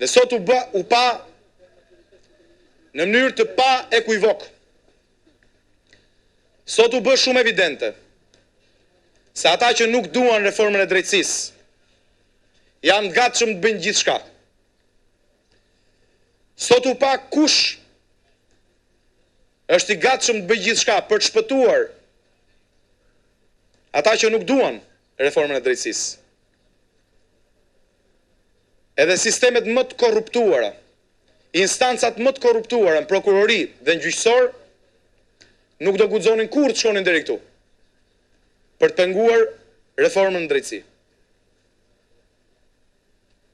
Dhe sot u pa në mënyrë të pa ekuivok. Sot u bë shumë evidente se ata që nuk duan reformën e drejtësisë janë të gatshëm të bëjnë gjithçka. Sot u pa kush është i gatshëm të bëjë gjithçka për të shpëtuar ata që nuk duan reformën e drejtësisë. Edhe sistemet më të korruptuara, instancat më të korruptuara në prokurori dhe në gjyqësor nuk do guxonin kurrë të shkonin deri këtu për të penguar reformën në drejtësi.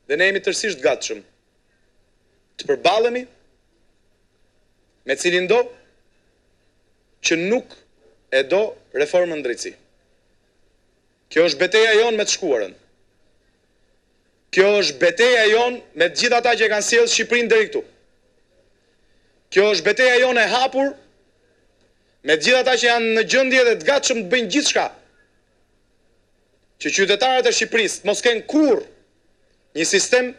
Dhe ne jemi tërësisht gatshëm të përballemi me cilin do që nuk e do reformën në drejtësi. Kjo është betejë jonë me të shkuarën. Kjo është betejë jonë me të gjithë ata që e kanë sjellë Shqipërinë deri këtu. Kjo është betejë jonë e hapur me të gjithë ata që janë në gjendje dhe të gatshëm të bëjnë gjithçka që qytetarët e Shqipërisë mos kenë kurrë një sistem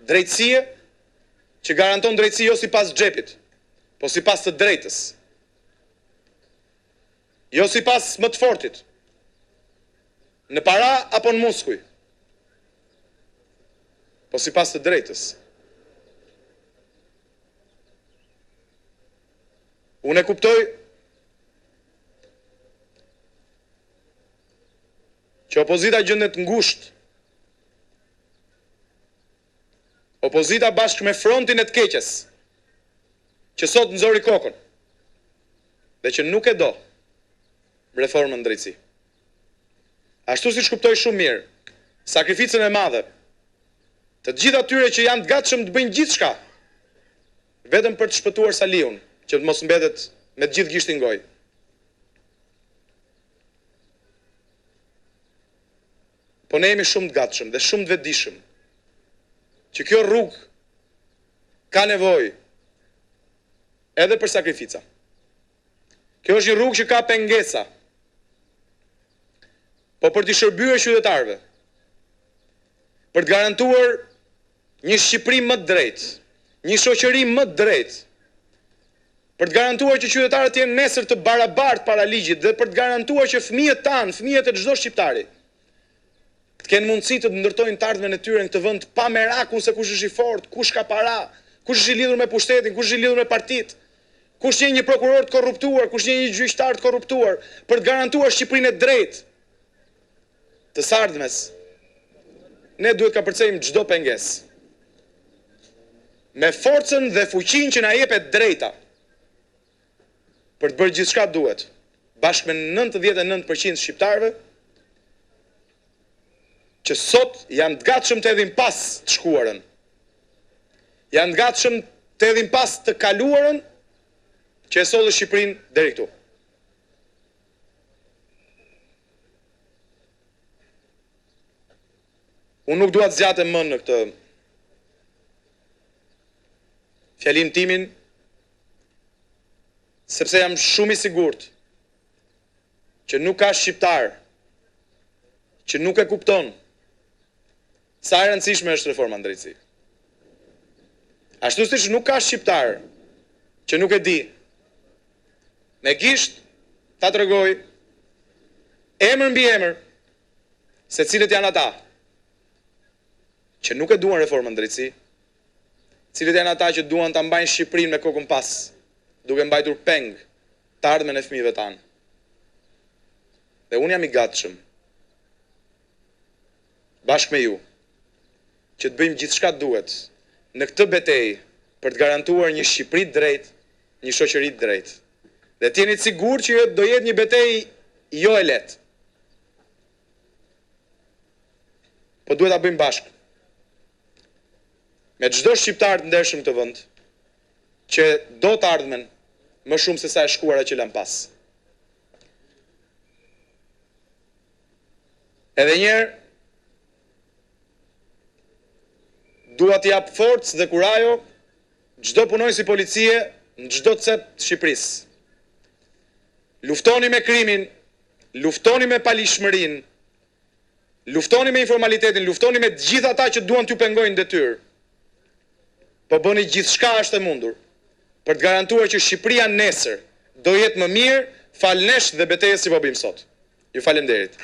drejtësie që garanton drejtësi jo sipas xhepit, po sipas të drejtës. Jo sipas më të fortit, në para apo në muskuj, po sipas të drejtës. Unë e kuptoj që opozita gjendet ngushtë. Opozita bashkë me frontin e të keqes, që sot nxori kokën, dhe që nuk e do reformën në drejtësi. Ashtu si kuptoj shumë mirë sakrificën e madhe të gjithë atyre që janë të gatshëm të bëjnë gjithçka vetëm për të shpëtuar Saliun, që të mos mbetet me të gjithë gishtin gojë. Po ne jemi shumë të gatshëm dhe shumë të vetëdijshëm që kjo rrugë ka nevojë edhe për sakrifica. Kjo është një rrugë që ka pengesa, po për të shërbyer qytetarëve, për të garantuar një Shqipëri më të drejtë, një shoqëri më të drejtë, për të garantuar që qytetarët të jenë nesër të barabartë para ligjit dhe për të garantuar që fëmijët tanë, fëmijët e çdo shqiptari, të kenë mundësi të ndërtojnë të ardhmen e tyre në këtë vend pa merakun se kush është i fortë, kush ka para, kush është i lidhur me pushtetin, kush është i lidhur me partitë, kush je një prokuror të korruptuar, kush je një gjyqtar të korruptuar, për të garantuar Shqipërinë e drejtë të sardhmes. Ne duhet ka përcejmë çdo pengesë me forcën dhe fuqinë që na jepet drejta për të bërë gjithçka duhet, bashkë me 99% shqiptarëve që sot janë të gatshëm të hedhin pas të shkuarën, janë të gatshëm të hedhin pas të kaluarën që e solli Shqipërinë deri këtu. Unë nuk dua të zgjatem më në këtë fjalim timin, sepse jam shumë i sigurt që nuk ka shqiptar që nuk e kupton sa e rëndësishme është reforma në drejtësi. Ashtu siç nuk ka shqiptar që nuk e di, me gisht ta tregoj emër mbi emër se cilët janë ata që nuk e duan reformën në drejtësi, cilët janë ata që duan ta mbajnë Shqipërinë me kokën pas, duke mbajtur peng të ardhmen e fëmijëve tanë. Dhe unë jam i gatshëm, bashkë me ju, që të bëjmë gjithçka duhet në këtë betejë për të garantuar një Shqipëri të drejtë, një shoqëri të drejtë. Dhe të jeni të sigurt që do jetë një betejë jo e lehtë. Po duhet ta bëjmë bashkë. Me çdo shqiptar të ndershëm këtë vend, që do të ardhmen më shumë se sa e shkuara që lan pas. Edhe njerë, dua t'i jap forcë dhe kurajo çdo punonjës i policie në çdo cep të Shqipërisë. Luftoni me krimin, luftoni me palishmërinë, luftoni me informalitetin, luftoni me të gjithë ata që duan t'ju pengojnë detyrë. po bëni gjithçka është e mundur për të garantuar që Shqipëria nesër do jetë më mirë, fal nesh dhe betejës që po bëjmë sot. Ju falenderit.